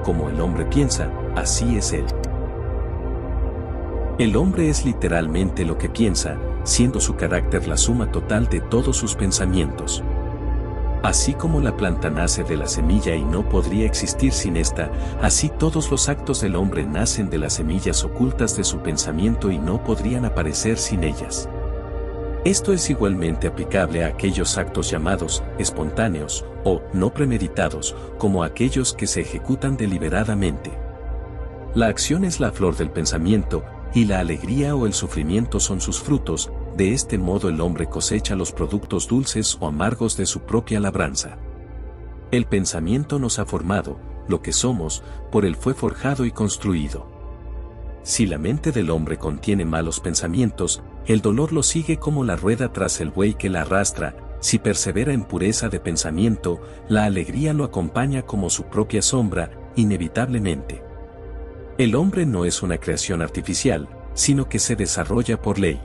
como el hombre piensa, así es él. El hombre es literalmente lo que piensa, siendo su carácter la suma total de todos sus pensamientos. Así como la planta nace de la semilla y no podría existir sin esta, así todos los actos del hombre nacen de las semillas ocultas de su pensamiento y no podrían aparecer sin ellas. Esto es igualmente aplicable a aquellos actos llamados espontáneos o no premeditados, como aquellos que se ejecutan deliberadamente. La acción es la flor del pensamiento, y la alegría o el sufrimiento son sus frutos. De este modo el hombre cosecha los productos dulces o amargos de su propia labranza. El pensamiento nos ha formado, lo que somos, por él fue forjado y construido. Si la mente del hombre contiene malos pensamientos, el dolor lo sigue como la rueda tras el buey que la arrastra. Si persevera en pureza de pensamiento, la alegría lo acompaña como su propia sombra, inevitablemente. El hombre no es una creación artificial, sino que se desarrolla por ley.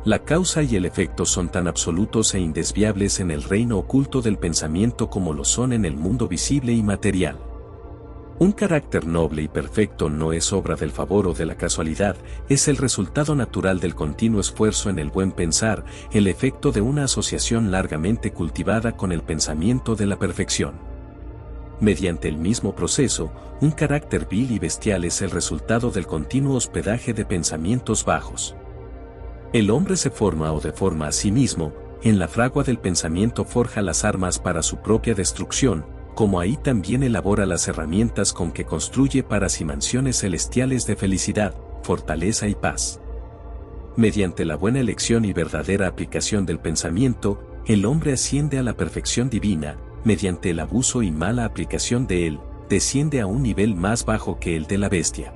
La causa y el efecto son tan absolutos e indesviables en el reino oculto del pensamiento como lo son en el mundo visible y material. Un carácter noble y perfecto no es obra del favor o de la casualidad, es el resultado natural del continuo esfuerzo en el buen pensar, el efecto de una asociación largamente cultivada con el pensamiento de la perfección. Mediante el mismo proceso, un carácter vil y bestial es el resultado del continuo hospedaje de pensamientos bajos. El hombre se forma o deforma a sí mismo, en la fragua del pensamiento forja las armas para su propia destrucción, como ahí también elabora las herramientas con que construye para sí mansiones celestiales de felicidad, fortaleza y paz. Mediante la buena elección y verdadera aplicación del pensamiento, el hombre asciende a la perfección divina, mediante el abuso y mala aplicación de él, desciende a un nivel más bajo que el de la bestia.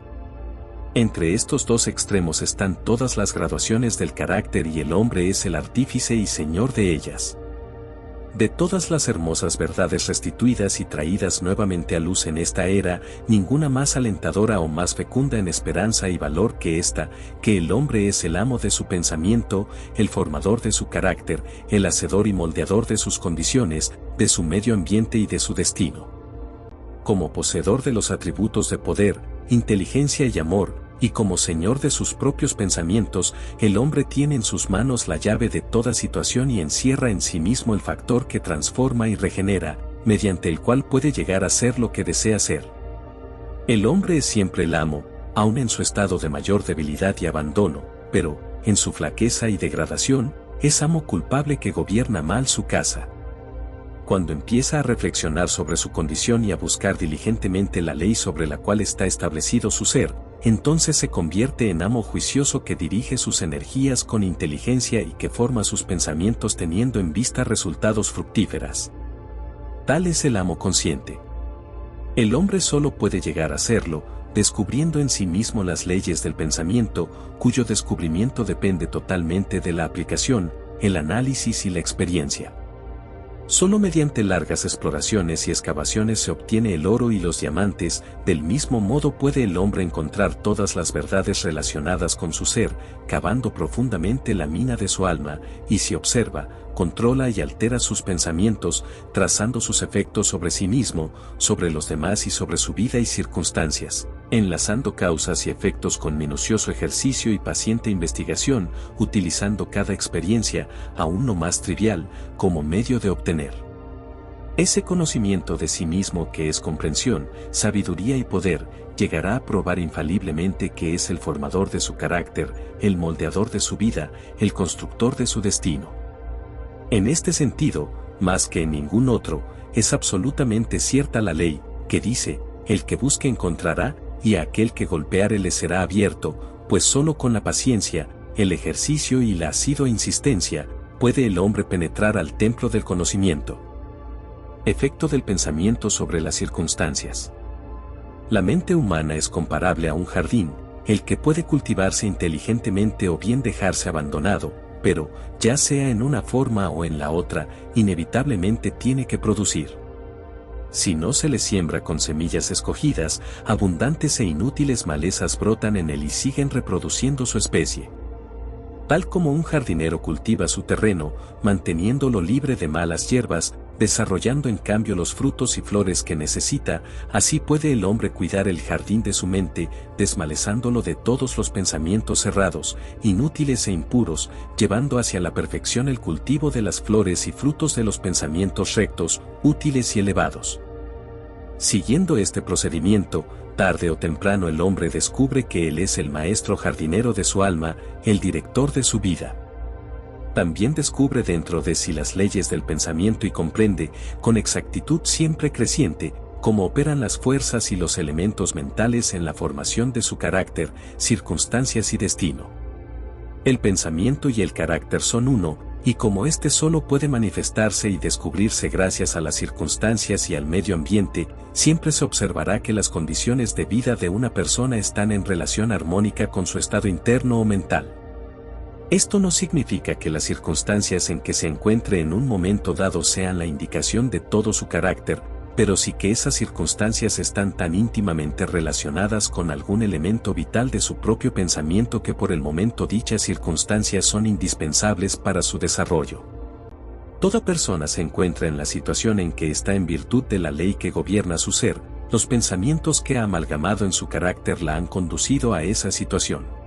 Entre estos dos extremos están todas las graduaciones del carácter y el hombre es el artífice y señor de ellas. De todas las hermosas verdades restituidas y traídas nuevamente a luz en esta era, ninguna más alentadora o más fecunda en esperanza y valor que esta, que el hombre es el amo de su pensamiento, el formador de su carácter, el hacedor y moldeador de sus condiciones, de su medio ambiente y de su destino. Como poseedor de los atributos de poder, inteligencia y amor, y como señor de sus propios pensamientos, el hombre tiene en sus manos la llave de toda situación y encierra en sí mismo el factor que transforma y regenera, mediante el cual puede llegar a ser lo que desea ser. El hombre es siempre el amo, aun en su estado de mayor debilidad y abandono, pero, en su flaqueza y degradación, es amo culpable que gobierna mal su casa. Cuando empieza a reflexionar sobre su condición y a buscar diligentemente la ley sobre la cual está establecido su ser, entonces se convierte en amo juicioso que dirige sus energías con inteligencia y que forma sus pensamientos teniendo en vista resultados fructíferas. Tal es el amo consciente. El hombre solo puede llegar a serlo, descubriendo en sí mismo las leyes del pensamiento, cuyo descubrimiento depende totalmente de la aplicación, el análisis y la experiencia. Solo mediante largas exploraciones y excavaciones se obtiene el oro y los diamantes. Del mismo modo puede el hombre encontrar todas las verdades relacionadas con su ser, cavando profundamente la mina de su alma, y si observa, controla y altera sus pensamientos, trazando sus efectos sobre sí mismo, sobre los demás y sobre su vida y circunstancias, enlazando causas y efectos con minucioso ejercicio y paciente investigación, utilizando cada experiencia, aún no más trivial, como medio de obtener ese conocimiento de sí mismo que es comprensión, sabiduría y poder, llegará a probar infaliblemente que es el formador de su carácter, el moldeador de su vida, el constructor de su destino. En este sentido, más que en ningún otro, es absolutamente cierta la ley, que dice, el que busque encontrará, y a aquel que golpeare le será abierto, pues solo con la paciencia, el ejercicio y la asidua insistencia, puede el hombre penetrar al templo del conocimiento. Efecto del pensamiento sobre las circunstancias. La mente humana es comparable a un jardín, el que puede cultivarse inteligentemente o bien dejarse abandonado, pero, ya sea en una forma o en la otra, inevitablemente tiene que producir. Si no se le siembra con semillas escogidas, abundantes e inútiles malezas brotan en él y siguen reproduciendo su especie. Tal como un jardinero cultiva su terreno, manteniéndolo libre de malas hierbas, desarrollando en cambio los frutos y flores que necesita. Así puede el hombre cuidar el jardín de su mente, desmalezándolo de todos los pensamientos errados, inútiles e impuros, llevando hacia la perfección el cultivo de las flores y frutos de los pensamientos rectos, útiles y elevados. Siguiendo este procedimiento, tarde o temprano el hombre descubre que él es el maestro jardinero de su alma, el director de su vida. También descubre dentro de sí las leyes del pensamiento y comprende, con exactitud siempre creciente, cómo operan las fuerzas y los elementos mentales en la formación de su carácter, circunstancias y destino. El pensamiento y el carácter son uno, y como éste solo puede manifestarse y descubrirse gracias a las circunstancias y al medio ambiente, siempre se observará que las condiciones de vida de una persona están en relación armónica con su estado interno o mental. Esto no significa que las circunstancias en que se encuentre en un momento dado sean la indicación de todo su carácter, pero sí que esas circunstancias están tan íntimamente relacionadas con algún elemento vital de su propio pensamiento que por el momento dichas circunstancias son indispensables para su desarrollo. Toda persona se encuentra en la situación en que está en virtud de la ley que gobierna su ser. Los pensamientos que ha amalgamado en su carácter la han conducido a esa situación.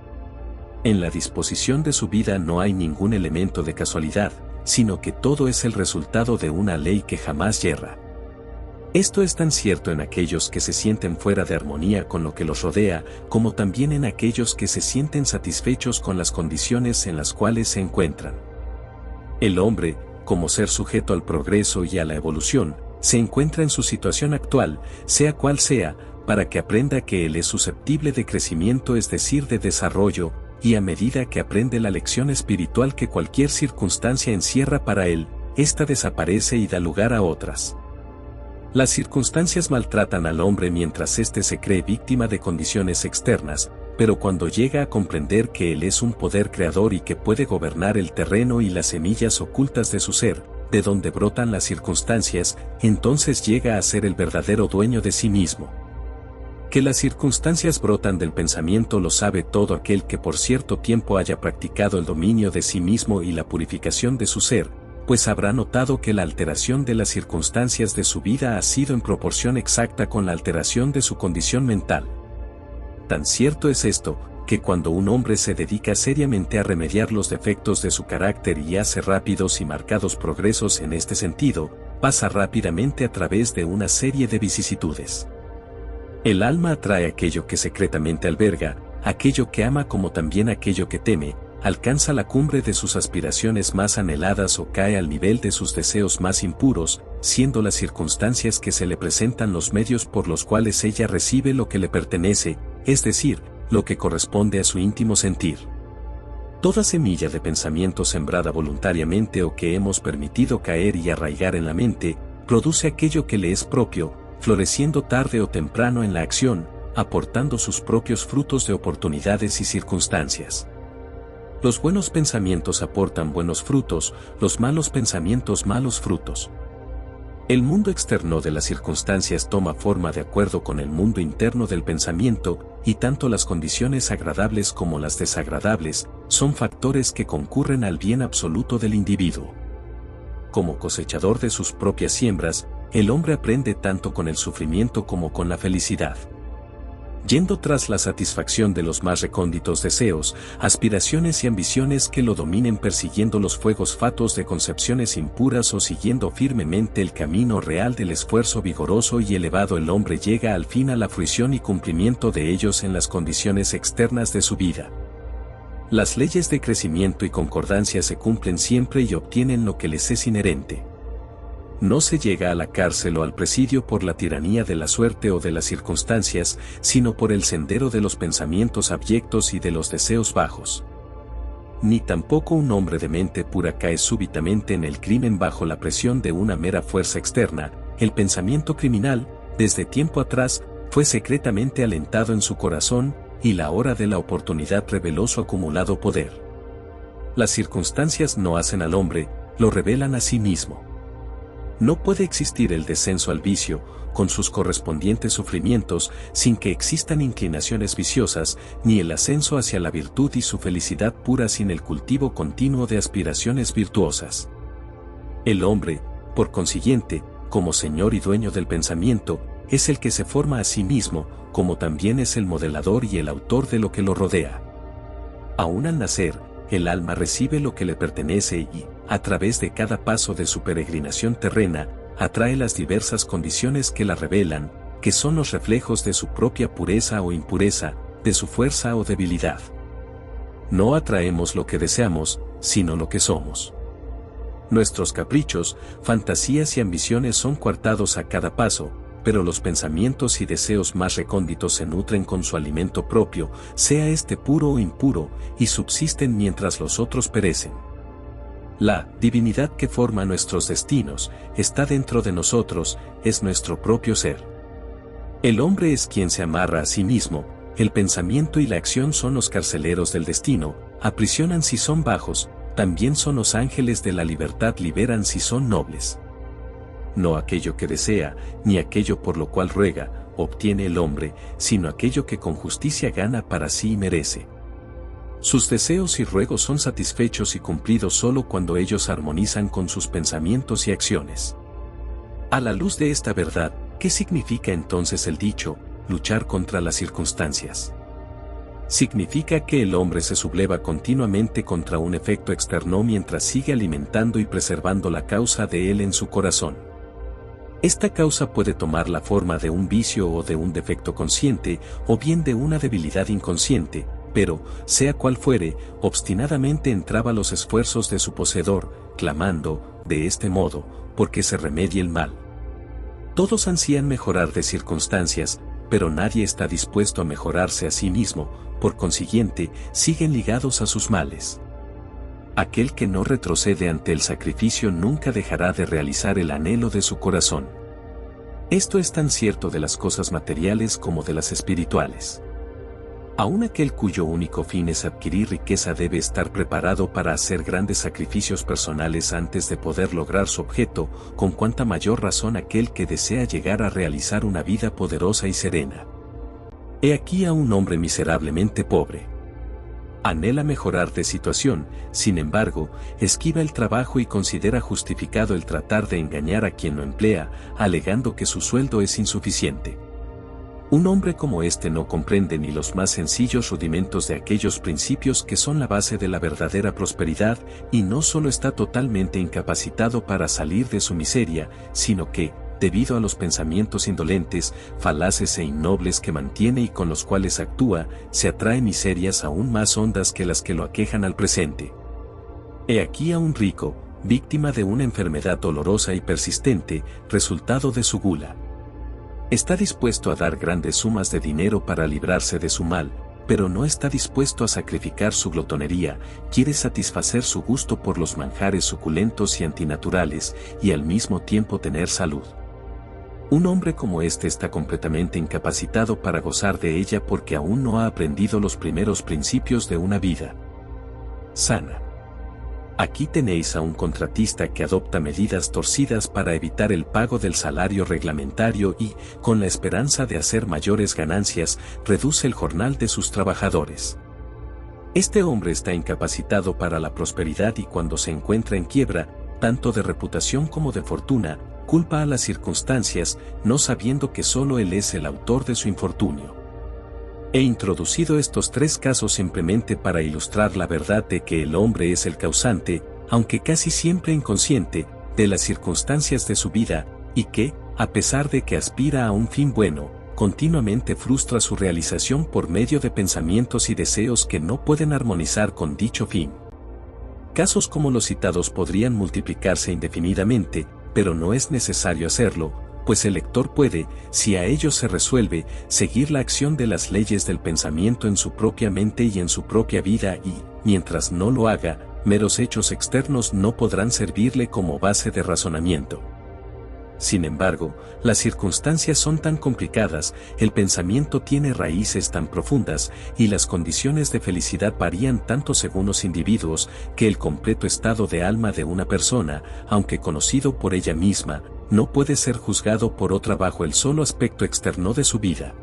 En la disposición de su vida no hay ningún elemento de casualidad, sino que todo es el resultado de una ley que jamás yerra. Esto es tan cierto en aquellos que se sienten fuera de armonía con lo que los rodea, como también en aquellos que se sienten satisfechos con las condiciones en las cuales se encuentran. El hombre, como ser sujeto al progreso y a la evolución, se encuentra en su situación actual, sea cual sea, para que aprenda que él es susceptible de crecimiento, es decir, de desarrollo, y a medida que aprende la lección espiritual que cualquier circunstancia encierra para él, ésta desaparece y da lugar a otras. Las circunstancias maltratan al hombre mientras éste se cree víctima de condiciones externas, pero cuando llega a comprender que él es un poder creador y que puede gobernar el terreno y las semillas ocultas de su ser, de donde brotan las circunstancias, entonces llega a ser el verdadero dueño de sí mismo. Que las circunstancias brotan del pensamiento lo sabe todo aquel que por cierto tiempo haya practicado el dominio de sí mismo y la purificación de su ser, pues habrá notado que la alteración de las circunstancias de su vida ha sido en proporción exacta con la alteración de su condición mental. Tan cierto es esto, que cuando un hombre se dedica seriamente a remediar los defectos de su carácter y hace rápidos y marcados progresos en este sentido, pasa rápidamente a través de una serie de vicisitudes. El alma atrae aquello que secretamente alberga, aquello que ama como también aquello que teme, alcanza la cumbre de sus aspiraciones más anheladas o cae al nivel de sus deseos más impuros, siendo las circunstancias que se le presentan los medios por los cuales ella recibe lo que le pertenece, es decir, lo que corresponde a su íntimo sentir. Toda semilla de pensamiento sembrada voluntariamente o que hemos permitido caer y arraigar en la mente, produce aquello que le es propio, floreciendo tarde o temprano en la acción, aportando sus propios frutos de oportunidades y circunstancias. Los buenos pensamientos aportan buenos frutos, los malos pensamientos malos frutos. El mundo externo de las circunstancias toma forma de acuerdo con el mundo interno del pensamiento, y tanto las condiciones agradables como las desagradables son factores que concurren al bien absoluto del individuo. Como cosechador de sus propias siembras, el hombre aprende tanto con el sufrimiento como con la felicidad. Yendo tras la satisfacción de los más recónditos deseos, aspiraciones y ambiciones que lo dominen, persiguiendo los fuegos fatuos de concepciones impuras o siguiendo firmemente el camino real del esfuerzo vigoroso y elevado, el hombre llega al fin a la fruición y cumplimiento de ellos en las condiciones externas de su vida. Las leyes de crecimiento y concordancia se cumplen siempre y obtienen lo que les es inherente. No se llega a la cárcel o al presidio por la tiranía de la suerte o de las circunstancias, sino por el sendero de los pensamientos abyectos y de los deseos bajos. Ni tampoco un hombre de mente pura cae súbitamente en el crimen bajo la presión de una mera fuerza externa. El pensamiento criminal, desde tiempo atrás, fue secretamente alentado en su corazón, y la hora de la oportunidad reveló su acumulado poder. Las circunstancias no hacen al hombre, lo revelan a sí mismo. No puede existir el descenso al vicio, con sus correspondientes sufrimientos, sin que existan inclinaciones viciosas, ni el ascenso hacia la virtud y su felicidad pura sin el cultivo continuo de aspiraciones virtuosas. El hombre, Por consiguiente, como señor y dueño del pensamiento, es el que se forma a sí mismo, como también es el modelador y el autor de lo que lo rodea. Aún al nacer, el alma recibe lo que le pertenece y, a través de cada paso de su peregrinación terrena, atrae las diversas condiciones que la revelan, que son los reflejos de su propia pureza o impureza, de su fuerza o debilidad. No atraemos lo que deseamos, sino lo que somos. Nuestros caprichos, fantasías y ambiciones son coartados a cada paso, pero los pensamientos y deseos más recónditos se nutren con su alimento propio, sea este puro o impuro, y subsisten mientras los otros perecen. La divinidad que forma nuestros destinos está dentro de nosotros, es nuestro propio ser. El hombre es quien se amarra a sí mismo, el pensamiento y la acción son los carceleros del destino, aprisionan si son bajos, también son los ángeles de la libertad, liberan si son nobles. No aquello que desea, ni aquello por lo cual ruega, obtiene el hombre, sino aquello que con justicia gana para sí y merece. Sus deseos y ruegos son satisfechos y cumplidos solo cuando ellos armonizan con sus pensamientos y acciones. A la luz de esta verdad, ¿qué significa entonces el dicho, luchar contra las circunstancias? Significa que el hombre se subleva continuamente contra un efecto externo mientras sigue alimentando y preservando la causa de él en su corazón. Esta causa puede tomar la forma de un vicio o de un defecto consciente, o bien de una debilidad inconsciente, pero, sea cual fuere, obstinadamente entraba los esfuerzos de su poseedor, clamando, de este modo, porque se remedie el mal. Todos ansían mejorar de circunstancias, pero nadie está dispuesto a mejorarse a sí mismo, por consiguiente, siguen ligados a sus males. Aquel que no retrocede ante el sacrificio nunca dejará de realizar el anhelo de su corazón. Esto es tan cierto de las cosas materiales como de las espirituales. Aun aquel cuyo único fin es adquirir riqueza debe estar preparado para hacer grandes sacrificios personales antes de poder lograr su objeto, con cuanta mayor razón aquel que desea llegar a realizar una vida poderosa y serena. He aquí a un hombre miserablemente pobre. Anhela mejorar de situación, sin embargo, esquiva el trabajo y considera justificado el tratar de engañar a quien lo emplea, alegando que su sueldo es insuficiente. Un hombre como este no comprende ni los más sencillos rudimentos de aquellos principios que son la base de la verdadera prosperidad, y no solo está totalmente incapacitado para salir de su miseria, sino que, debido a los pensamientos indolentes, falaces e innobles que mantiene y con los cuales actúa, se atrae miserias aún más hondas que las que lo aquejan al presente. He aquí a un rico, víctima de una enfermedad dolorosa y persistente, resultado de su gula. Está dispuesto a dar grandes sumas de dinero para librarse de su mal, pero no está dispuesto a sacrificar su glotonería, quiere satisfacer su gusto por los manjares suculentos y antinaturales, y al mismo tiempo tener salud. Un hombre como este está completamente incapacitado para gozar de ella porque aún no ha aprendido los primeros principios de una vida sana. Aquí tenéis a un contratista que adopta medidas torcidas para evitar el pago del salario reglamentario y, con la esperanza de hacer mayores ganancias, reduce el jornal de sus trabajadores. Este hombre está incapacitado para la prosperidad y cuando se encuentra en quiebra, tanto de reputación como de fortuna, culpa a las circunstancias, no sabiendo que solo él es el autor de su infortunio. He introducido estos tres casos simplemente para ilustrar la verdad de que el hombre es el causante, aunque casi siempre inconsciente, de las circunstancias de su vida, y que, a pesar de que aspira a un fin bueno, continuamente frustra su realización por medio de pensamientos y deseos que no pueden armonizar con dicho fin. Casos como los citados podrían multiplicarse indefinidamente, pero no es necesario hacerlo, pues el lector puede, si a ello se resuelve, seguir la acción de las leyes del pensamiento en su propia mente y en su propia vida y, mientras no lo haga, meros hechos externos no podrán servirle como base de razonamiento. Sin embargo, las circunstancias son tan complicadas, el pensamiento tiene raíces tan profundas, y las condiciones de felicidad varían tanto según los individuos, que el completo estado de alma de una persona, aunque conocido por ella misma, no puede ser juzgado por otra bajo el solo aspecto externo de su vida.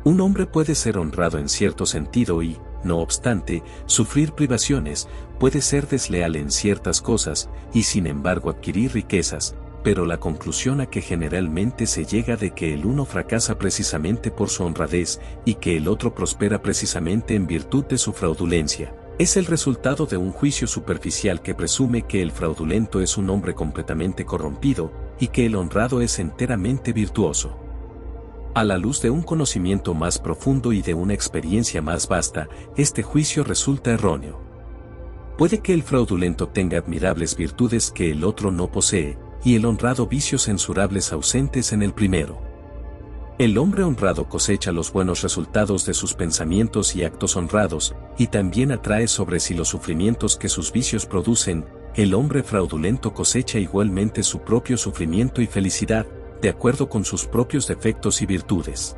Un hombre puede ser honrado en cierto sentido y, no obstante, sufrir privaciones, puede ser desleal en ciertas cosas, y sin embargo adquirir riquezas, pero la conclusión a que generalmente se llega de que el uno fracasa precisamente por su honradez, y que el otro prospera precisamente en virtud de su fraudulencia, es el resultado de un juicio superficial que presume que el fraudulento es un hombre completamente corrompido, y que el honrado es enteramente virtuoso. A la luz de un conocimiento más profundo y de una experiencia más vasta, este juicio resulta erróneo. Puede que el fraudulento tenga admirables virtudes que el otro no posee, y el honrado vicios censurables ausentes en el primero. El hombre honrado cosecha los buenos resultados de sus pensamientos y actos honrados, y también atrae sobre sí los sufrimientos que sus vicios producen. El hombre fraudulento cosecha igualmente su propio sufrimiento y felicidad, de acuerdo con sus propios defectos y virtudes.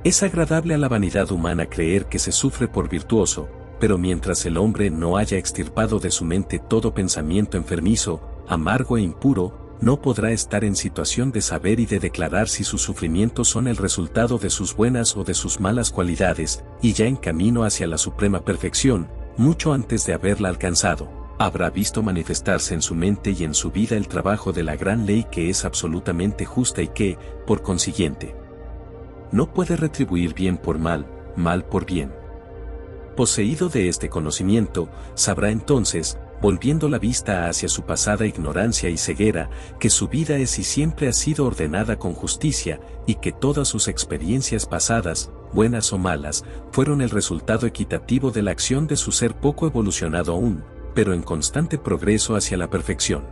Es agradable a la vanidad humana creer que se sufre por virtuoso, pero mientras el hombre no haya extirpado de su mente todo pensamiento enfermizo, amargo e impuro, no podrá estar en situación de saber y de declarar si sus sufrimientos son el resultado de sus buenas o de sus malas cualidades, y ya en camino hacia la suprema perfección, mucho antes de haberla alcanzado, habrá visto manifestarse en su mente y en su vida el trabajo de la gran ley que es absolutamente justa y que, por consiguiente, no puede retribuir bien por mal, mal por bien. Poseído de este conocimiento, sabrá entonces, volviendo la vista hacia su pasada ignorancia y ceguera, que su vida es y siempre ha sido ordenada con justicia, y que todas sus experiencias pasadas, buenas o malas, fueron el resultado equitativo de la acción de su ser poco evolucionado aún, pero en constante progreso hacia la perfección.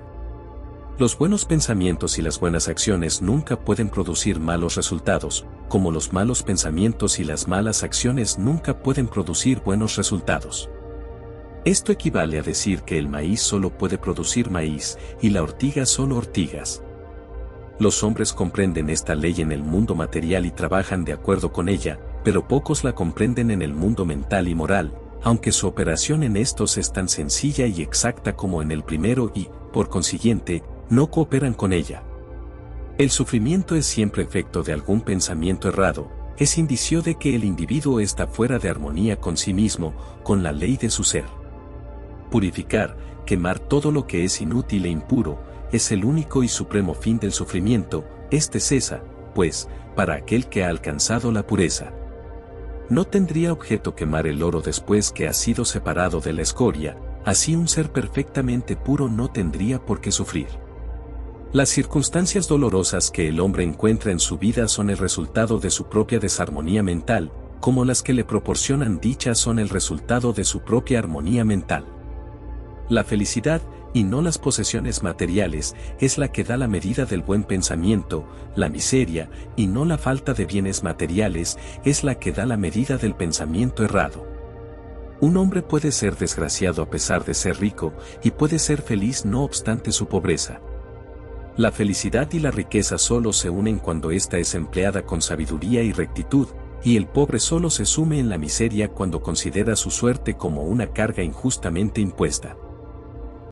Los buenos pensamientos y las buenas acciones nunca pueden producir malos resultados, como los malos pensamientos y las malas acciones nunca pueden producir buenos resultados. Esto equivale a decir que el maíz solo puede producir maíz, y la ortiga solo ortigas. Los hombres comprenden esta ley en el mundo material y trabajan de acuerdo con ella, pero pocos la comprenden en el mundo mental y moral, aunque su operación en estos es tan sencilla y exacta como en el primero y, por consiguiente, no cooperan con ella. El sufrimiento es siempre efecto de algún pensamiento errado, es indicio de que el individuo está fuera de armonía con sí mismo, con la ley de su ser. Purificar, quemar todo lo que es inútil e impuro, es el único y supremo fin del sufrimiento. Este cesa, pues, para aquel que ha alcanzado la pureza. No tendría objeto quemar el oro después que ha sido separado de la escoria, así un ser perfectamente puro no tendría por qué sufrir. Las circunstancias dolorosas que el hombre encuentra en su vida son el resultado de su propia desarmonía mental, como las que le proporcionan dicha son el resultado de su propia armonía mental. La felicidad, y no las posesiones materiales, es la que da la medida del buen pensamiento. La miseria, y no la falta de bienes materiales, es la que da la medida del pensamiento errado. Un hombre puede ser desgraciado a pesar de ser rico, y puede ser feliz no obstante su pobreza. La felicidad y la riqueza solo se unen cuando ésta es empleada con sabiduría y rectitud, y el pobre solo se sume en la miseria cuando considera su suerte como una carga injustamente impuesta.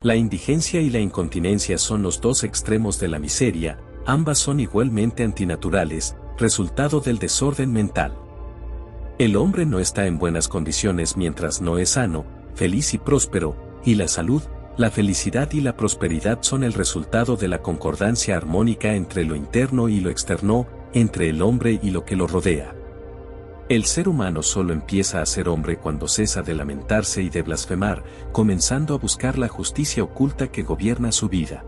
La indigencia y la incontinencia son los dos extremos de la miseria, ambas son igualmente antinaturales, resultado del desorden mental. El hombre no está en buenas condiciones mientras no es sano, feliz y próspero, y la salud, la felicidad y la prosperidad son el resultado de la concordancia armónica entre lo interno y lo externo, entre el hombre y lo que lo rodea. El ser humano solo empieza a ser hombre cuando cesa de lamentarse y de blasfemar, comenzando a buscar la justicia oculta que gobierna su vida.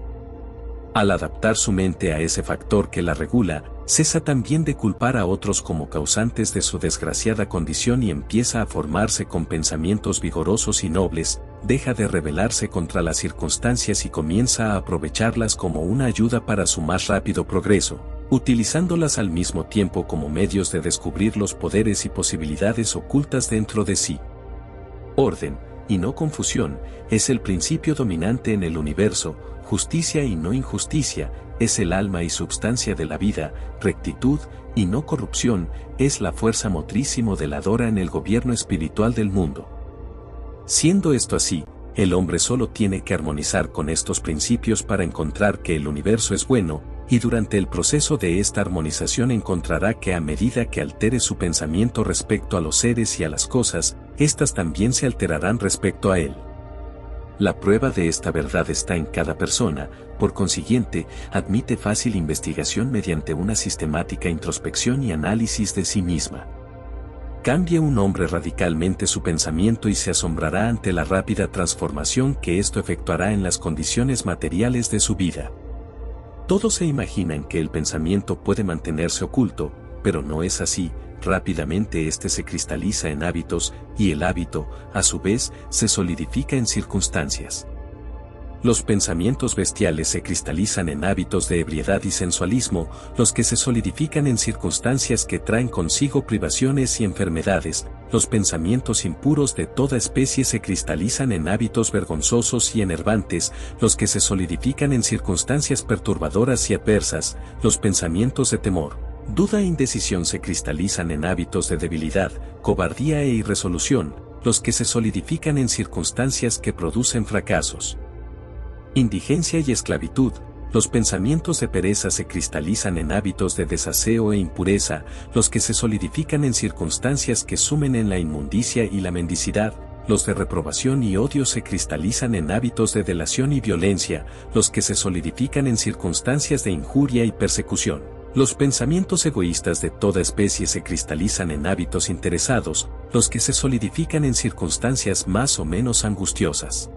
Al adaptar su mente a ese factor que la regula, cesa también de culpar a otros como causantes de su desgraciada condición y empieza a formarse con pensamientos vigorosos y nobles, deja de rebelarse contra las circunstancias y comienza a aprovecharlas como una ayuda para su más rápido progreso, utilizándolas al mismo tiempo como medios de descubrir los poderes y posibilidades ocultas dentro de sí. Orden, y no confusión, es el principio dominante en el universo. Justicia y no injusticia, es el alma y substancia de la vida. Rectitud, y no corrupción, es la fuerza motriz y modeladora en el gobierno espiritual del mundo. Siendo esto así, el hombre solo tiene que armonizar con estos principios para encontrar que el universo es bueno, y durante el proceso de esta armonización encontrará que a medida que altere su pensamiento respecto a los seres y a las cosas, éstas también se alterarán respecto a él. La prueba de esta verdad está en cada persona, por consiguiente, admite fácil investigación mediante una sistemática introspección y análisis de sí misma. Cambie un hombre radicalmente su pensamiento y se asombrará ante la rápida transformación que esto efectuará en las condiciones materiales de su vida. Todos se imaginan que el pensamiento puede mantenerse oculto, pero no es así. Rápidamente este se cristaliza en hábitos, y el hábito, a su vez, se solidifica en circunstancias. Los pensamientos bestiales se cristalizan en hábitos de ebriedad y sensualismo, los que se solidifican en circunstancias que traen consigo privaciones y enfermedades. Los pensamientos impuros de toda especie se cristalizan en hábitos vergonzosos y enervantes, los que se solidifican en circunstancias perturbadoras y adversas. Los pensamientos de temor, duda e indecisión se cristalizan en hábitos de debilidad, cobardía e irresolución, los que se solidifican en circunstancias que producen fracasos. Indigencia y esclavitud, los pensamientos de pereza se cristalizan en hábitos de desaseo e impureza, los que se solidifican en circunstancias que sumen en la inmundicia y la mendicidad. Los de reprobación y odio se cristalizan en hábitos de delación y violencia, los que se solidifican en circunstancias de injuria y persecución. Los pensamientos egoístas de toda especie se cristalizan en hábitos interesados, los que se solidifican en circunstancias más o menos angustiosas.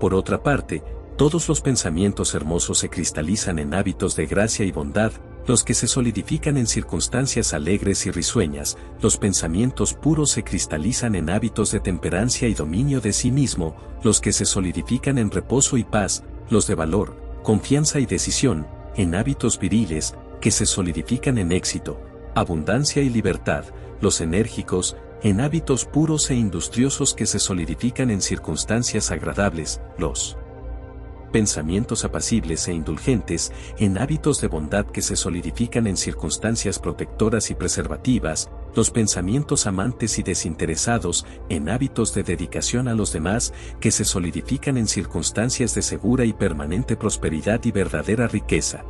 Por otra parte, todos los pensamientos hermosos se cristalizan en hábitos de gracia y bondad, los que se solidifican en circunstancias alegres y risueñas. Los pensamientos puros se cristalizan en hábitos de temperancia y dominio de sí mismo, los que se solidifican en reposo y paz. Los de valor, confianza y decisión, en hábitos viriles, que se solidifican en éxito, abundancia y libertad. Los enérgicos, en hábitos puros e industriosos que se solidifican en circunstancias agradables. Los pensamientos apacibles e indulgentes, en hábitos de bondad que se solidifican en circunstancias protectoras y preservativas. Los pensamientos amantes y desinteresados, en hábitos de dedicación a los demás, que se solidifican en circunstancias de segura y permanente prosperidad y verdadera riqueza.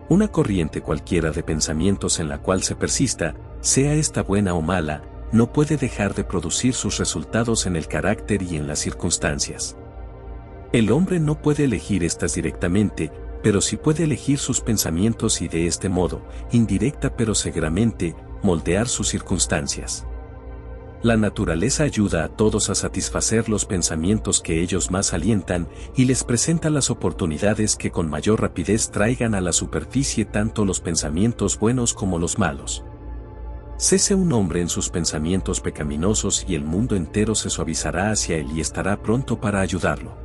Una corriente cualquiera de pensamientos en la cual se persista, sea esta buena o mala, no puede dejar de producir sus resultados en el carácter y en las circunstancias. El hombre no puede elegir estas directamente, pero sí puede elegir sus pensamientos y de este modo, indirecta pero seguramente, moldear sus circunstancias. La naturaleza ayuda a todos a satisfacer los pensamientos que ellos más alientan y les presenta las oportunidades que con mayor rapidez traigan a la superficie tanto los pensamientos buenos como los malos. Cese un hombre en sus pensamientos pecaminosos y el mundo entero se suavizará hacia él y estará pronto para ayudarlo.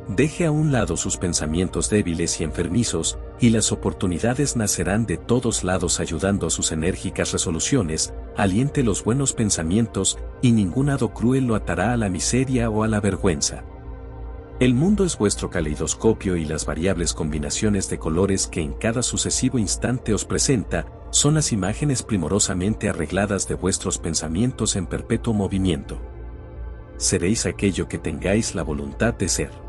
Deje a un lado sus pensamientos débiles y enfermizos, y las oportunidades nacerán de todos lados ayudando a sus enérgicas resoluciones. Aliente los buenos pensamientos, y ningún hado cruel lo atará a la miseria o a la vergüenza. El mundo es vuestro caleidoscopio y las variables combinaciones de colores que en cada sucesivo instante os presenta, son las imágenes primorosamente arregladas de vuestros pensamientos en perpetuo movimiento. Seréis aquello que tengáis la voluntad de ser.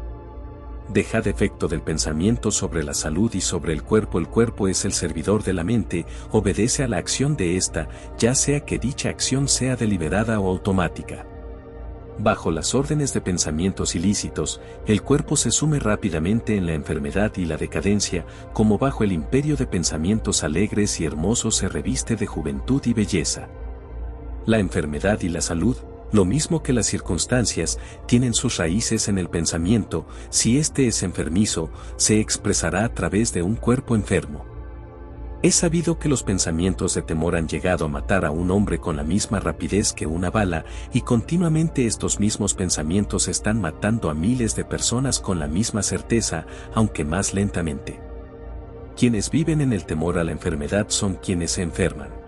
Dejad efecto del pensamiento sobre la salud y sobre el cuerpo. El cuerpo es el servidor de la mente, obedece a la acción de ésta, ya sea que dicha acción sea deliberada o automática. Bajo las órdenes de pensamientos ilícitos, el cuerpo se sume rápidamente en la enfermedad y la decadencia, como bajo el imperio de pensamientos alegres y hermosos se reviste de juventud y belleza. La enfermedad y la salud, lo mismo que las circunstancias, tienen sus raíces en el pensamiento. Si éste es enfermizo, se expresará a través de un cuerpo enfermo. Es sabido que los pensamientos de temor han llegado a matar a un hombre con la misma rapidez que una bala, y continuamente estos mismos pensamientos están matando a miles de personas con la misma certeza, aunque más lentamente. Quienes viven en el temor a la enfermedad son quienes se enferman.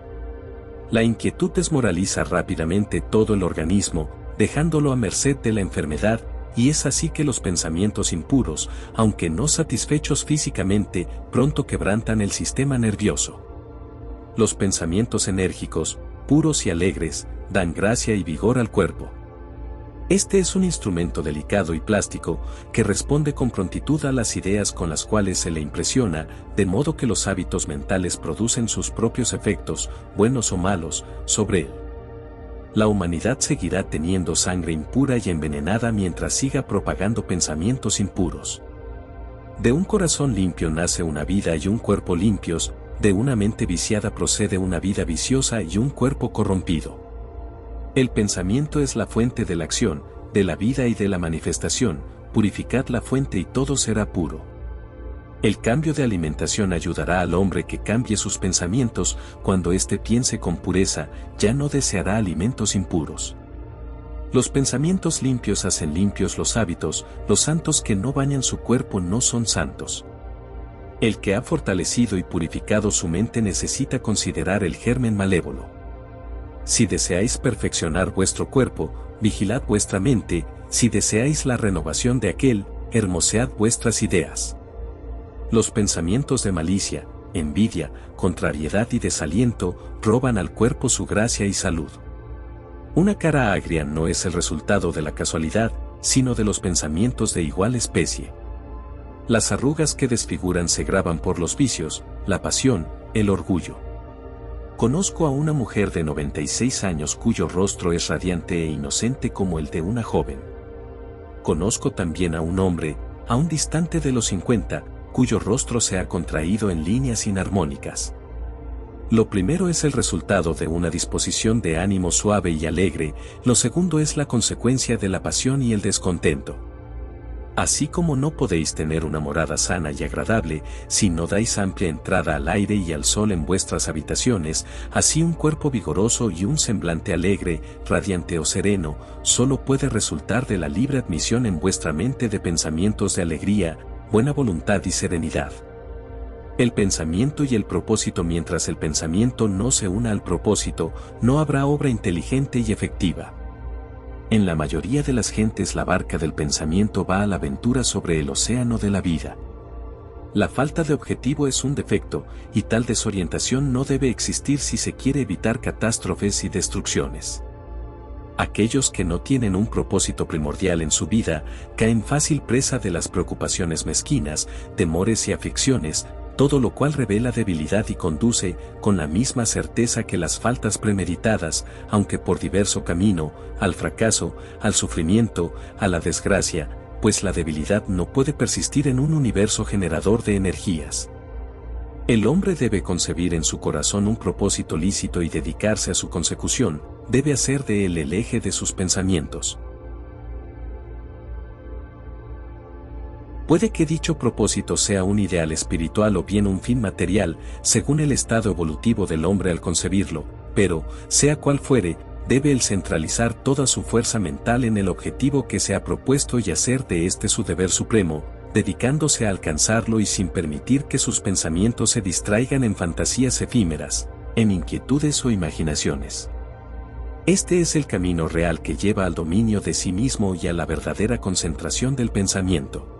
La inquietud desmoraliza rápidamente todo el organismo, dejándolo a merced de la enfermedad, y es así que los pensamientos impuros, aunque no satisfechos físicamente, pronto quebrantan el sistema nervioso. Los pensamientos enérgicos, puros y alegres, dan gracia y vigor al cuerpo. Este es un instrumento delicado y plástico que responde con prontitud a las ideas con las cuales se le impresiona, de modo que los hábitos mentales producen sus propios efectos, buenos o malos, sobre él. La humanidad seguirá teniendo sangre impura y envenenada mientras siga propagando pensamientos impuros. De un corazón limpio nace una vida y un cuerpo limpios, de una mente viciada procede una vida viciosa y un cuerpo corrompido. El pensamiento es la fuente de la acción, de la vida y de la manifestación, purificad la fuente y todo será puro. El cambio de alimentación ayudará al hombre que cambie sus pensamientos, cuando éste piense con pureza, ya no deseará alimentos impuros. Los pensamientos limpios hacen limpios los hábitos, los santos que no bañan su cuerpo no son santos. El que ha fortalecido y purificado su mente necesita considerar el germen malévolo. Si deseáis perfeccionar vuestro cuerpo, vigilad vuestra mente, si deseáis la renovación de aquel, hermosead vuestras ideas. Los pensamientos de malicia, envidia, contrariedad y desaliento, roban al cuerpo su gracia y salud. Una cara agria no es el resultado de la casualidad, sino de los pensamientos de igual especie. Las arrugas que desfiguran se graban por los vicios, la pasión, el orgullo. Conozco a una mujer de 96 años cuyo rostro es radiante e inocente como el de una joven. Conozco también a un hombre, aún distante de los 50, cuyo rostro se ha contraído en líneas inarmónicas. Lo primero es el resultado de una disposición de ánimo suave y alegre, lo segundo es la consecuencia de la pasión y el descontento. Así como no podéis tener una morada sana y agradable si no dais amplia entrada al aire y al sol en vuestras habitaciones, así un cuerpo vigoroso y un semblante alegre, radiante o sereno, solo puede resultar de la libre admisión en vuestra mente de pensamientos de alegría, buena voluntad y serenidad. El pensamiento y el propósito. Mientras el pensamiento no se una al propósito, no habrá obra inteligente y efectiva. En la mayoría de las gentes la barca del pensamiento va a la aventura sobre el océano de la vida. La falta de objetivo es un defecto, y tal desorientación no debe existir si se quiere evitar catástrofes y destrucciones. Aquellos que no tienen un propósito primordial en su vida, caen fácil presa de las preocupaciones mezquinas, temores y aflicciones, todo lo cual revela debilidad y conduce, con la misma certeza que las faltas premeditadas, aunque por diverso camino, al fracaso, al sufrimiento, a la desgracia, pues la debilidad no puede persistir en un universo generador de energías. El hombre debe concebir en su corazón un propósito lícito y dedicarse a su consecución, debe hacer de él el eje de sus pensamientos. Puede que dicho propósito sea un ideal espiritual o bien un fin material, según el estado evolutivo del hombre al concebirlo, pero, sea cual fuere, debe él centralizar toda su fuerza mental en el objetivo que se ha propuesto y hacer de este su deber supremo, dedicándose a alcanzarlo y sin permitir que sus pensamientos se distraigan en fantasías efímeras, en inquietudes o imaginaciones. Este es el camino real que lleva al dominio de sí mismo y a la verdadera concentración del pensamiento.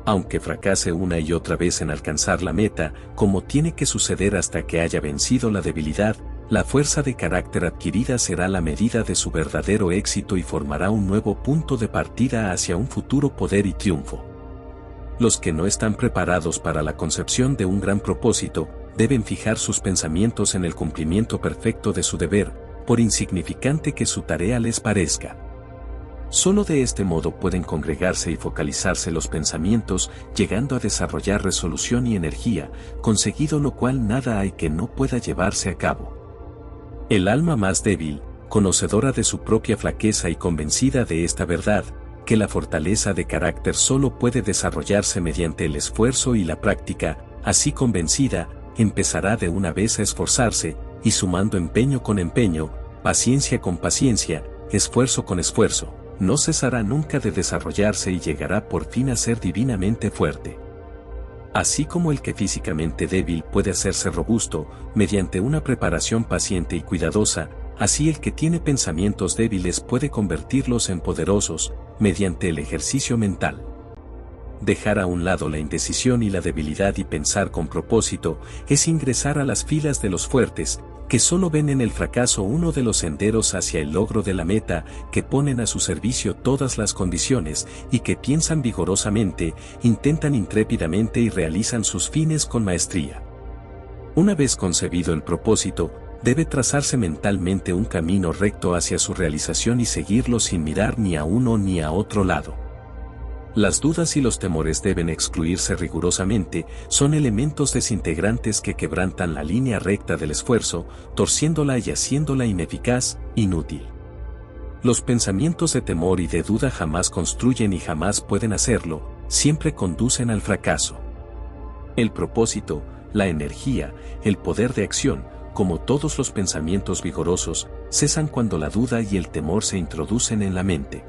Aunque fracase una y otra vez en alcanzar la meta, como tiene que suceder hasta que haya vencido la debilidad, la fuerza de carácter adquirida será la medida de su verdadero éxito y formará un nuevo punto de partida hacia un futuro poder y triunfo. Los que no están preparados para la concepción de un gran propósito, deben fijar sus pensamientos en el cumplimiento perfecto de su deber, por insignificante que su tarea les parezca. Solo de este modo pueden congregarse y focalizarse los pensamientos, llegando a desarrollar resolución y energía, conseguido lo cual nada hay que no pueda llevarse a cabo. El alma más débil, conocedora de su propia flaqueza y convencida de esta verdad, que la fortaleza de carácter solo puede desarrollarse mediante el esfuerzo y la práctica, así convencida, empezará de una vez a esforzarse, y sumando empeño con empeño, paciencia con paciencia, esfuerzo con esfuerzo, no cesará nunca de desarrollarse y llegará por fin a ser divinamente fuerte. Así como el que físicamente débil puede hacerse robusto, mediante una preparación paciente y cuidadosa, así el que tiene pensamientos débiles puede convertirlos en poderosos, mediante el ejercicio mental. Dejar a un lado la indecisión y la debilidad y pensar con propósito, es ingresar a las filas de los fuertes, que solo ven en el fracaso uno de los senderos hacia el logro de la meta, que ponen a su servicio todas las condiciones y que piensan vigorosamente, intentan intrépidamente y realizan sus fines con maestría. Una vez concebido el propósito, debe trazarse mentalmente un camino recto hacia su realización y seguirlo sin mirar ni a uno ni a otro lado. Las dudas y los temores deben excluirse rigurosamente, son elementos desintegrantes que quebrantan la línea recta del esfuerzo, torciéndola y haciéndola ineficaz, inútil. Los pensamientos de temor y de duda jamás construyen y jamás pueden hacerlo, siempre conducen al fracaso. El propósito, la energía, el poder de acción, como todos los pensamientos vigorosos, cesan cuando la duda y el temor se introducen en la mente.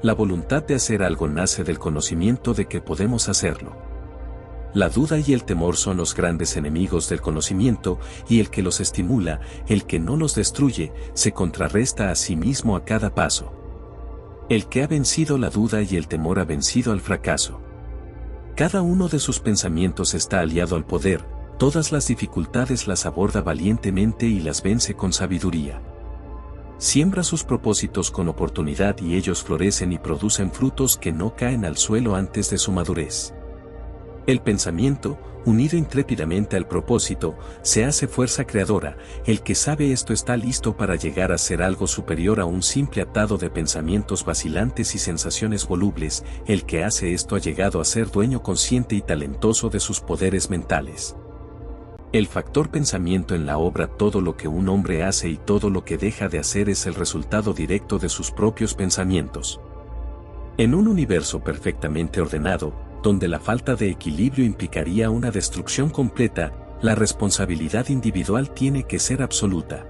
La voluntad de hacer algo nace del conocimiento de que podemos hacerlo. La duda y el temor son los grandes enemigos del conocimiento, y el que los estimula, el que no los destruye, se contrarresta a sí mismo a cada paso. El que ha vencido la duda y el temor ha vencido al fracaso. Cada uno de sus pensamientos está aliado al poder, todas las dificultades las aborda valientemente y las vence con sabiduría. Siembra sus propósitos con oportunidad y ellos florecen y producen frutos que no caen al suelo antes de su madurez. El pensamiento, unido intrépidamente al propósito, se hace fuerza creadora. El que sabe esto está listo para llegar a ser algo superior a un simple atado de pensamientos vacilantes y sensaciones volubles. El que hace esto ha llegado a ser dueño consciente y talentoso de sus poderes mentales. El factor pensamiento en la obra. Todo lo que un hombre hace y todo lo que deja de hacer es el resultado directo de sus propios pensamientos. En un universo perfectamente ordenado, donde la falta de equilibrio implicaría una destrucción completa, la responsabilidad individual tiene que ser absoluta.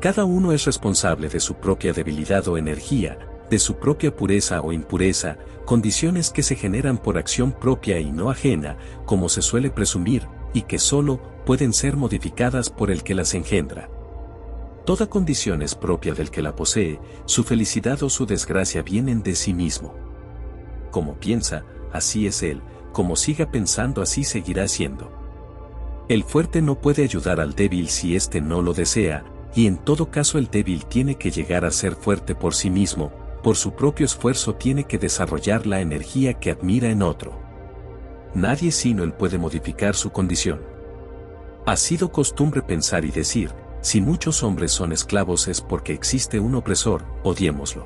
Cada uno es responsable de su propia debilidad o energía, de su propia pureza o impureza, condiciones que se generan por acción propia y no ajena, como se suele presumir, y que solo pueden ser modificadas por el que las engendra. Toda condición es propia del que la posee, su felicidad o su desgracia vienen de sí mismo. Como piensa, así es él, como siga pensando así seguirá siendo. El fuerte no puede ayudar al débil si éste no lo desea, y en todo caso el débil tiene que llegar a ser fuerte por sí mismo, por su propio esfuerzo tiene que desarrollar la energía que admira en otro. Nadie sino él puede modificar su condición. Ha sido costumbre pensar y decir, si muchos hombres son esclavos es porque existe un opresor, odiémoslo.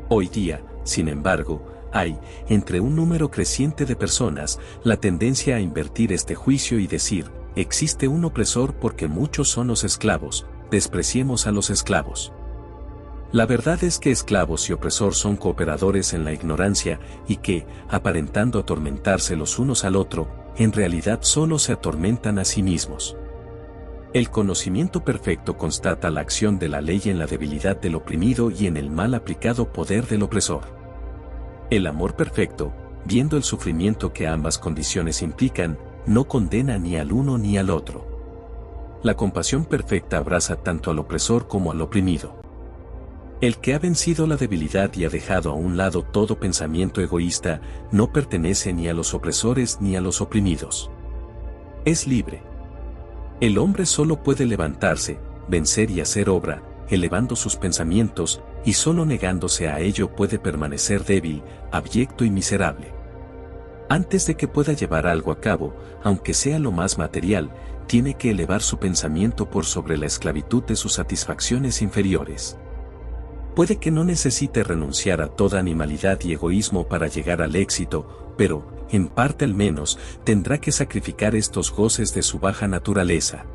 Hoy día, sin embargo, hay, entre un número creciente de personas, la tendencia a invertir este juicio y decir, existe un opresor porque muchos son los esclavos, despreciemos a los esclavos. La verdad es que esclavos y opresor son cooperadores en la ignorancia y que, aparentando atormentarse los unos al otro, en realidad solo se atormentan a sí mismos. El conocimiento perfecto constata la acción de la ley en la debilidad del oprimido y en el mal aplicado poder del opresor. El amor perfecto, viendo el sufrimiento que ambas condiciones implican, no condena ni al uno ni al otro. La compasión perfecta abraza tanto al opresor como al oprimido. El que ha vencido la debilidad y ha dejado a un lado todo pensamiento egoísta, no pertenece ni a los opresores ni a los oprimidos. Es libre. El hombre solo puede levantarse, vencer y hacer obra, elevando sus pensamientos, y solo negándose a ello puede permanecer débil, abyecto y miserable. Antes de que pueda llevar algo a cabo, aunque sea lo más material, tiene que elevar su pensamiento por sobre la esclavitud de sus satisfacciones inferiores. Puede que no necesite renunciar a toda animalidad y egoísmo para llegar al éxito, pero, en parte al menos, tendrá que sacrificar estos goces de su baja naturaleza.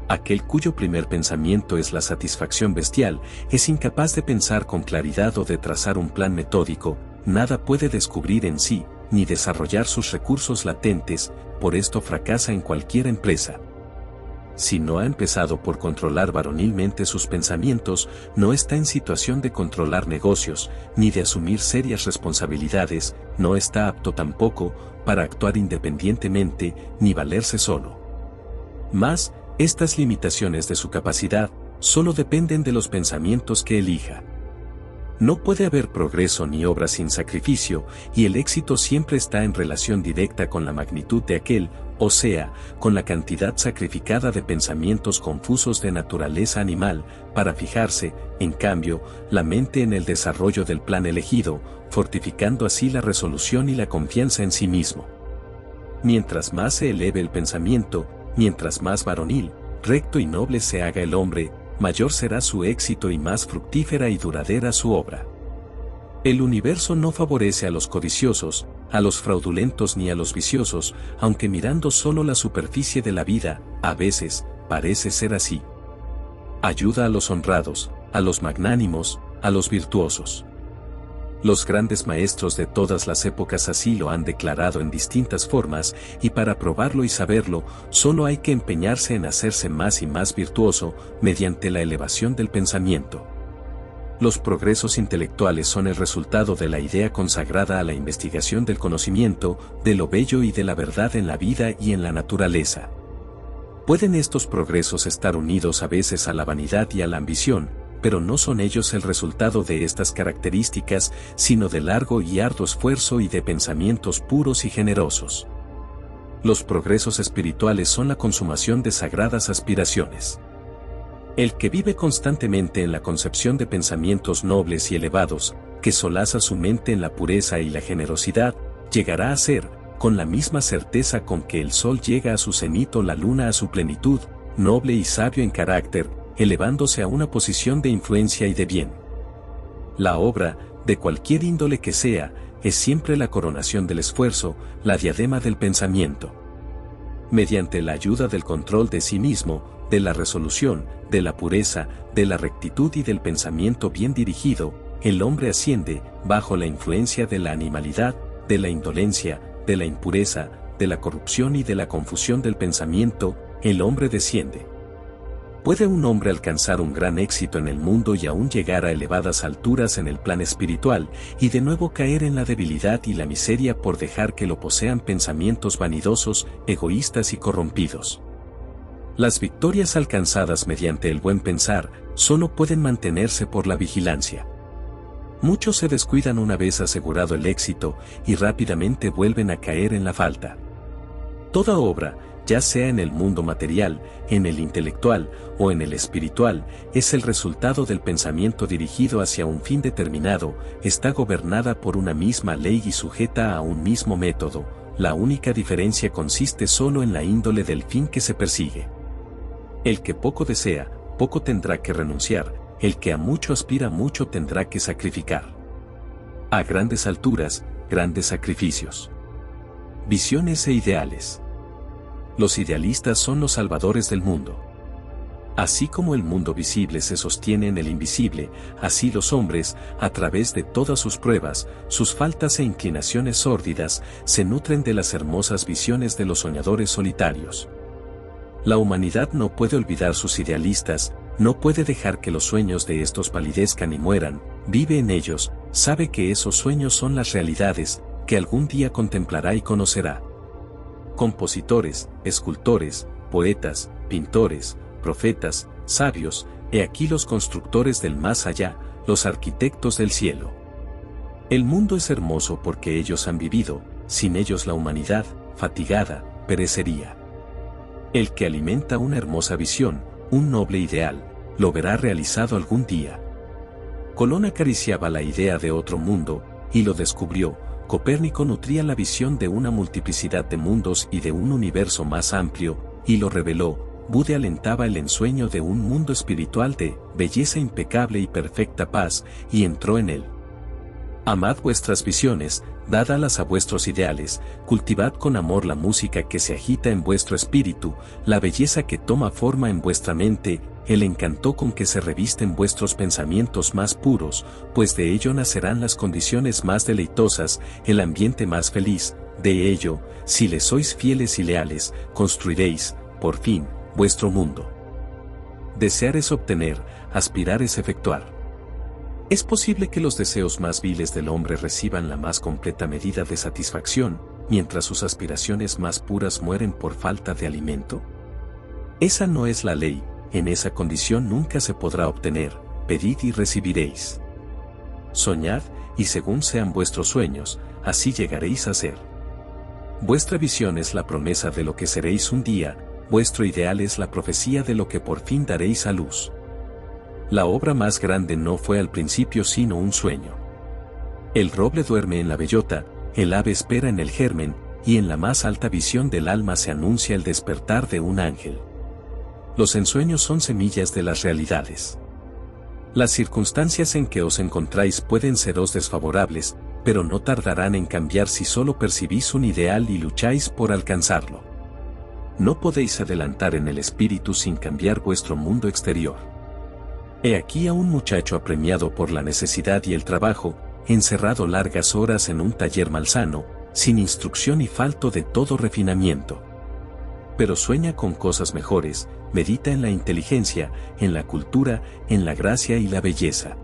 Aquel cuyo primer pensamiento es la satisfacción bestial, es incapaz de pensar con claridad o de trazar un plan metódico, nada puede descubrir en sí, ni desarrollar sus recursos latentes, por esto fracasa en cualquier empresa. Si no ha empezado por controlar varonilmente sus pensamientos, no está en situación de controlar negocios, ni de asumir serias responsabilidades, no está apto tampoco para actuar independientemente, ni valerse solo. Mas, estas limitaciones de su capacidad, solo dependen de los pensamientos que elija. No puede haber progreso ni obra sin sacrificio, y el éxito siempre está en relación directa con la magnitud de aquel o sea, con la cantidad sacrificada de pensamientos confusos de naturaleza animal, para fijarse, en cambio, la mente en el desarrollo del plan elegido, fortificando así la resolución y la confianza en sí mismo. Mientras más se eleve el pensamiento, mientras más varonil, recto y noble se haga el hombre, mayor será su éxito y más fructífera y duradera su obra. El universo no favorece a los codiciosos, a los fraudulentos ni a los viciosos, aunque mirando solo la superficie de la vida, a veces, parece ser así. Ayuda a los honrados, a los magnánimos, a los virtuosos. Los grandes maestros de todas las épocas así lo han declarado en distintas formas, y para probarlo y saberlo, solo hay que empeñarse en hacerse más y más virtuoso, mediante la elevación del pensamiento. Los progresos intelectuales son el resultado de la idea consagrada a la investigación del conocimiento, de lo bello y de la verdad en la vida y en la naturaleza. Pueden estos progresos estar unidos a veces a la vanidad y a la ambición, pero no son ellos el resultado de estas características, sino de largo y arduo esfuerzo y de pensamientos puros y generosos. Los progresos espirituales son la consumación de sagradas aspiraciones. El que vive constantemente en la concepción de pensamientos nobles y elevados, que solaza su mente en la pureza y la generosidad, llegará a ser, con la misma certeza con que el sol llega a su cenit o la luna a su plenitud, noble y sabio en carácter, elevándose a una posición de influencia y de bien. La obra, de cualquier índole que sea, es siempre la coronación del esfuerzo, la diadema del pensamiento. Mediante la ayuda del control de sí mismo, de la resolución, de la pureza, de la rectitud y del pensamiento bien dirigido, el hombre asciende, bajo la influencia de la animalidad, de la indolencia, de la impureza, de la corrupción y de la confusión del pensamiento, el hombre desciende. ¿Puede un hombre alcanzar un gran éxito en el mundo y aún llegar a elevadas alturas en el plan espiritual, y de nuevo caer en la debilidad y la miseria por dejar que lo posean pensamientos vanidosos, egoístas y corrompidos? Las victorias alcanzadas mediante el buen pensar, solo pueden mantenerse por la vigilancia. Muchos se descuidan una vez asegurado el éxito, y rápidamente vuelven a caer en la falta. Toda obra, ya sea en el mundo material, en el intelectual, o en el espiritual, es el resultado del pensamiento dirigido hacia un fin determinado, está gobernada por una misma ley y sujeta a un mismo método. La única diferencia consiste solo en la índole del fin que se persigue. El que poco desea, poco tendrá que renunciar, el que a mucho aspira mucho tendrá que sacrificar. A grandes alturas, grandes sacrificios. Visiones e ideales. Los idealistas son los salvadores del mundo. Así como el mundo visible se sostiene en el invisible, así los hombres, a través de todas sus pruebas, sus faltas e inclinaciones sórdidas, se nutren de las hermosas visiones de los soñadores solitarios. La humanidad no puede olvidar sus idealistas, no puede dejar que los sueños de estos palidezcan y mueran, vive en ellos, sabe que esos sueños son las realidades, que algún día contemplará y conocerá. Compositores, escultores, poetas, pintores, profetas, sabios, he aquí los constructores del más allá, los arquitectos del cielo. El mundo es hermoso porque ellos han vivido, sin ellos la humanidad, fatigada, perecería. El que alimenta una hermosa visión, un noble ideal, lo verá realizado algún día. Colón acariciaba la idea de otro mundo, y lo descubrió. Copérnico nutría la visión de una multiplicidad de mundos y de un universo más amplio, y lo reveló. Bude alentaba el ensueño de un mundo espiritual de belleza impecable y perfecta paz, y entró en él. Amad vuestras visiones, dad alas a vuestros ideales, cultivad con amor la música que se agita en vuestro espíritu, la belleza que toma forma en vuestra mente, el encanto con que se revisten vuestros pensamientos más puros, pues de ello nacerán las condiciones más deleitosas, el ambiente más feliz. De ello, si le sois fieles y leales, construiréis, por fin, vuestro mundo. Desear es obtener, aspirar es efectuar. ¿Es posible que los deseos más viles del hombre reciban la más completa medida de satisfacción, mientras sus aspiraciones más puras mueren por falta de alimento? Esa no es la ley, en esa condición nunca se podrá obtener, pedid y recibiréis. Soñad, y según sean vuestros sueños, así llegaréis a ser. Vuestra visión es la promesa de lo que seréis un día, vuestro ideal es la profecía de lo que por fin daréis a luz. La obra más grande no fue al principio sino un sueño. El roble duerme en la bellota, el ave espera en el germen, y en la más alta visión del alma se anuncia el despertar de un ángel. Los ensueños son semillas de las realidades. Las circunstancias en que os encontráis pueden seros desfavorables, pero no tardarán en cambiar si solo percibís un ideal y lucháis por alcanzarlo. No podéis adelantar en el espíritu sin cambiar vuestro mundo exterior. He aquí a un muchacho apremiado por la necesidad y el trabajo, encerrado largas horas en un taller malsano, sin instrucción y falto de todo refinamiento. Pero sueña con cosas mejores, medita en la inteligencia, en la cultura, en la gracia y la belleza.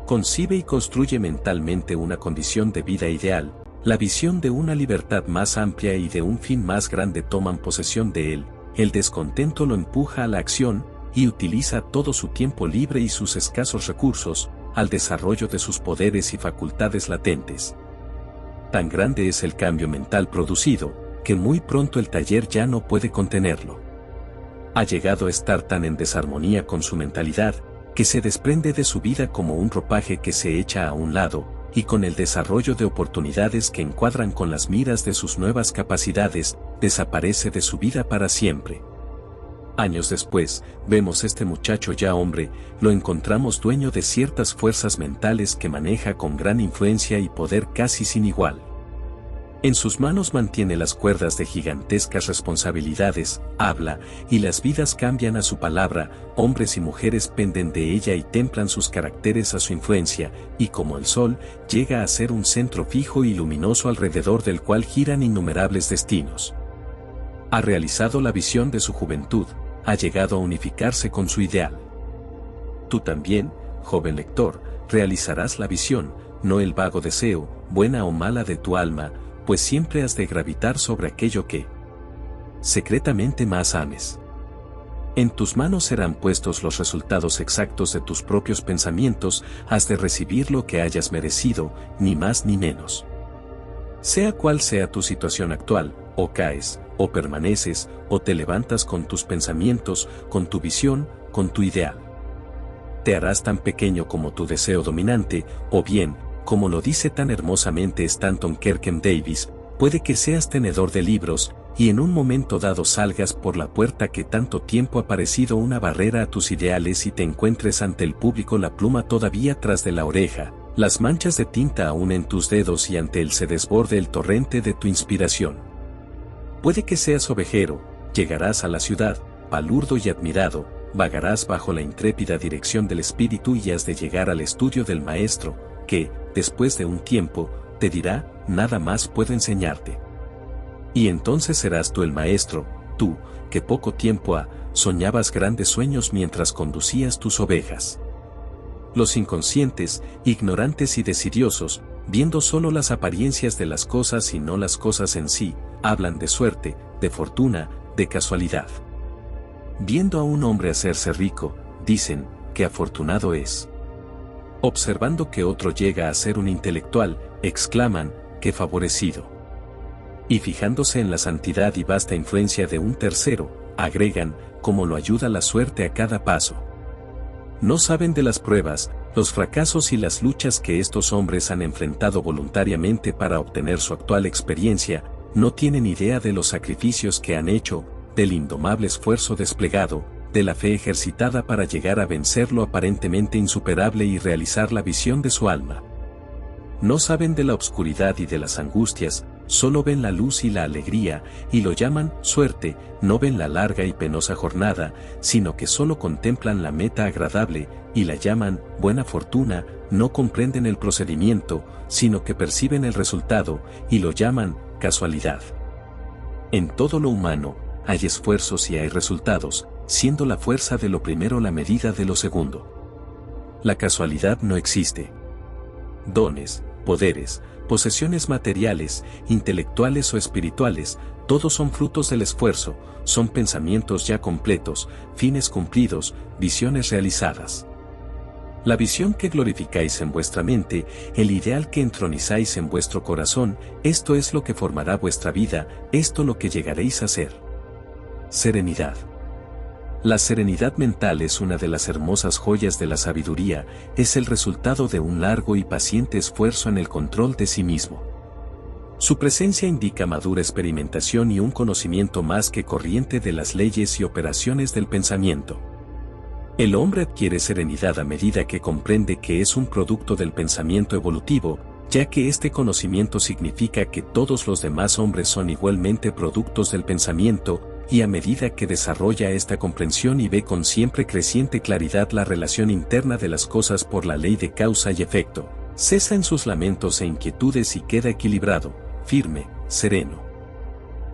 Concibe y construye mentalmente una condición de vida ideal, la visión de una libertad más amplia y de un fin más grande toman posesión de él, el descontento lo empuja a la acción, y utiliza todo su tiempo libre y sus escasos recursos, al desarrollo de sus poderes y facultades latentes. Tan grande es el cambio mental producido, que muy pronto el taller ya no puede contenerlo. Ha llegado a estar tan en desarmonía con su mentalidad, que se desprende de su vida como un ropaje que se echa a un lado, y con el desarrollo de oportunidades que encuadran con las miras de sus nuevas capacidades, desaparece de su vida para siempre. Años después, vemos este muchacho ya hombre, lo encontramos dueño de ciertas fuerzas mentales que maneja con gran influencia y poder casi sin igual. En sus manos mantiene las cuerdas de gigantescas responsabilidades, habla, y las vidas cambian a su palabra, hombres y mujeres penden de ella y templan sus caracteres a su influencia, y como el sol, llega a ser un centro fijo y luminoso alrededor del cual giran innumerables destinos. Ha realizado la visión de su juventud, ha llegado a unificarse con su ideal. Tú también, joven lector, realizarás la visión, no el vago deseo, buena o mala de tu alma, pues siempre has de gravitar sobre aquello que secretamente más ames. En tus manos serán puestos los resultados exactos de tus propios pensamientos, has de recibir lo que hayas merecido, ni más ni menos. Sea cual sea tu situación actual, o caes, o permaneces, o te levantas con tus pensamientos, con tu visión, con tu ideal. Te harás tan pequeño como tu deseo dominante, o bien, como lo dice tan hermosamente Stanton Kerken Davis, puede que seas tenedor de libros, y en un momento dado salgas por la puerta que tanto tiempo ha parecido una barrera a tus ideales y te encuentres ante el público la pluma todavía tras de la oreja, las manchas de tinta aún en tus dedos y ante él se desborde el torrente de tu inspiración. Puede que seas ovejero, llegarás a la ciudad, palurdo y admirado, vagarás bajo la intrépida dirección del espíritu y has de llegar al estudio del maestro, que, después de un tiempo, te dirá, nada más puedo enseñarte. Y entonces serás tú el maestro, tú, que poco tiempo ha, soñabas grandes sueños mientras conducías tus ovejas. Los inconscientes, ignorantes y desidiosos, viendo solo las apariencias de las cosas y no las cosas en sí, hablan de suerte, de fortuna, de casualidad. Viendo a un hombre hacerse rico, dicen, que afortunado es. Observando que otro llega a ser un intelectual, exclaman, qué favorecido. Y fijándose en la santidad y vasta influencia de un tercero, agregan, cómo lo ayuda la suerte a cada paso. No saben de las pruebas, los fracasos y las luchas que estos hombres han enfrentado voluntariamente para obtener su actual experiencia, no tienen idea de los sacrificios que han hecho, del indomable esfuerzo desplegado, de la fe ejercitada para llegar a vencer lo aparentemente insuperable y realizar la visión de su alma. No saben de la obscuridad y de las angustias, solo ven la luz y la alegría, y lo llaman suerte, no ven la larga y penosa jornada, sino que solo contemplan la meta agradable, y la llaman buena fortuna, no comprenden el procedimiento, sino que perciben el resultado, y lo llaman casualidad. En todo lo humano, hay esfuerzos y hay resultados, siendo la fuerza de lo primero la medida de lo segundo. La casualidad no existe. Dones, poderes, posesiones materiales, intelectuales o espirituales, todos son frutos del esfuerzo, son pensamientos ya completos, fines cumplidos, visiones realizadas. La visión que glorificáis en vuestra mente, el ideal que entronizáis en vuestro corazón, esto es lo que formará vuestra vida, esto lo que llegaréis a ser. Serenidad. La serenidad mental es una de las hermosas joyas de la sabiduría, es el resultado de un largo y paciente esfuerzo en el control de sí mismo. Su presencia indica madura experimentación y un conocimiento más que corriente de las leyes y operaciones del pensamiento. El hombre adquiere serenidad a medida que comprende que es un producto del pensamiento evolutivo, ya que este conocimiento significa que todos los demás hombres son igualmente productos del pensamiento, y a medida que desarrolla esta comprensión y ve con siempre creciente claridad la relación interna de las cosas por la ley de causa y efecto, cesa en sus lamentos e inquietudes y queda equilibrado, firme, sereno.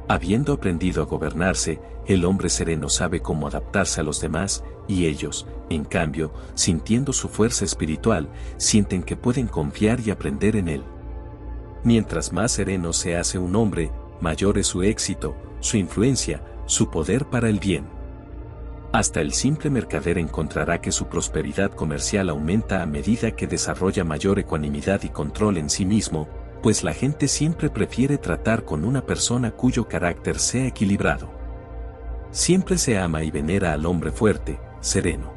Habiendo aprendido a gobernarse, el hombre sereno sabe cómo adaptarse a los demás, y ellos, en cambio, sintiendo su fuerza espiritual, sienten que pueden confiar y aprender en él. Mientras más sereno se hace un hombre, mayor es su éxito, su influencia, su poder para el bien. Hasta el simple mercader encontrará que su prosperidad comercial aumenta a medida que desarrolla mayor ecuanimidad y control en sí mismo, pues la gente siempre prefiere tratar con una persona cuyo carácter sea equilibrado. Siempre se ama y venera al hombre fuerte, sereno.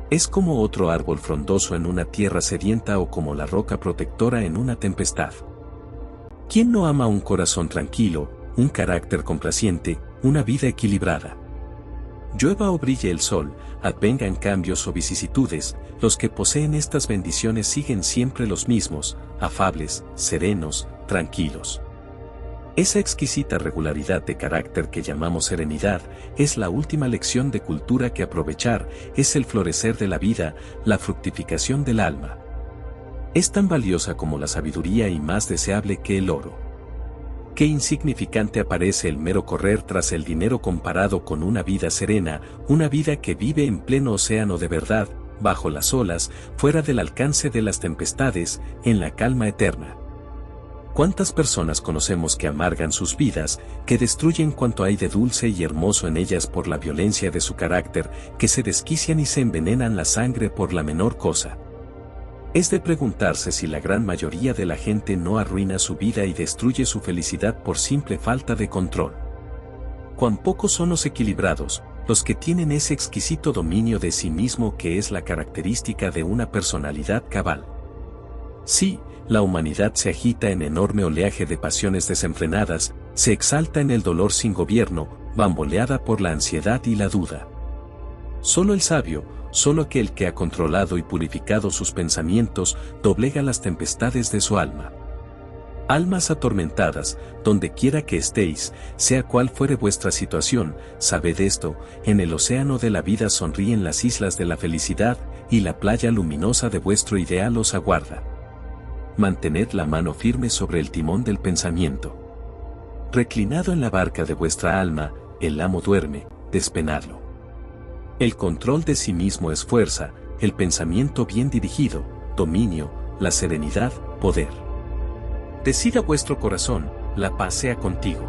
Es como otro árbol frondoso en una tierra sedienta o como la roca protectora en una tempestad. ¿Quién no ama un corazón tranquilo, un carácter complaciente, una vida equilibrada? Llueva o brille el sol, advengan cambios o vicisitudes, los que poseen estas bendiciones siguen siempre los mismos, afables, serenos, tranquilos. Esa exquisita regularidad de carácter que llamamos serenidad es la última lección de cultura que aprovechar, es el florecer de la vida, la fructificación del alma. Es tan valiosa como la sabiduría y más deseable que el oro. Qué insignificante aparece el mero correr tras el dinero comparado con una vida serena, una vida que vive en pleno océano de verdad, bajo las olas, fuera del alcance de las tempestades, en la calma eterna. ¿Cuántas personas conocemos que amargan sus vidas, que destruyen cuanto hay de dulce y hermoso en ellas por la violencia de su carácter, que se desquician y se envenenan la sangre por la menor cosa? Es de preguntarse si la gran mayoría de la gente no arruina su vida y destruye su felicidad por simple falta de control. Cuán pocos son los equilibrados, los que tienen ese exquisito dominio de sí mismo que es la característica de una personalidad cabal. Sí, la humanidad se agita en enorme oleaje de pasiones desenfrenadas, se exalta en el dolor sin gobierno, bamboleada por la ansiedad y la duda. Solo el sabio, solo aquel que ha controlado y purificado sus pensamientos, doblega las tempestades de su alma. Almas atormentadas, donde quiera que estéis, sea cual fuere vuestra situación, sabed esto, en el océano de la vida sonríen las islas de la felicidad, y la playa luminosa de vuestro ideal os aguarda. Mantened la mano firme sobre el timón del pensamiento. Reclinado en la barca de vuestra alma, el amo duerme, despenadlo. El control de sí mismo es fuerza, el pensamiento bien dirigido, dominio, la serenidad, poder. Decida vuestro corazón, la paz sea contigo.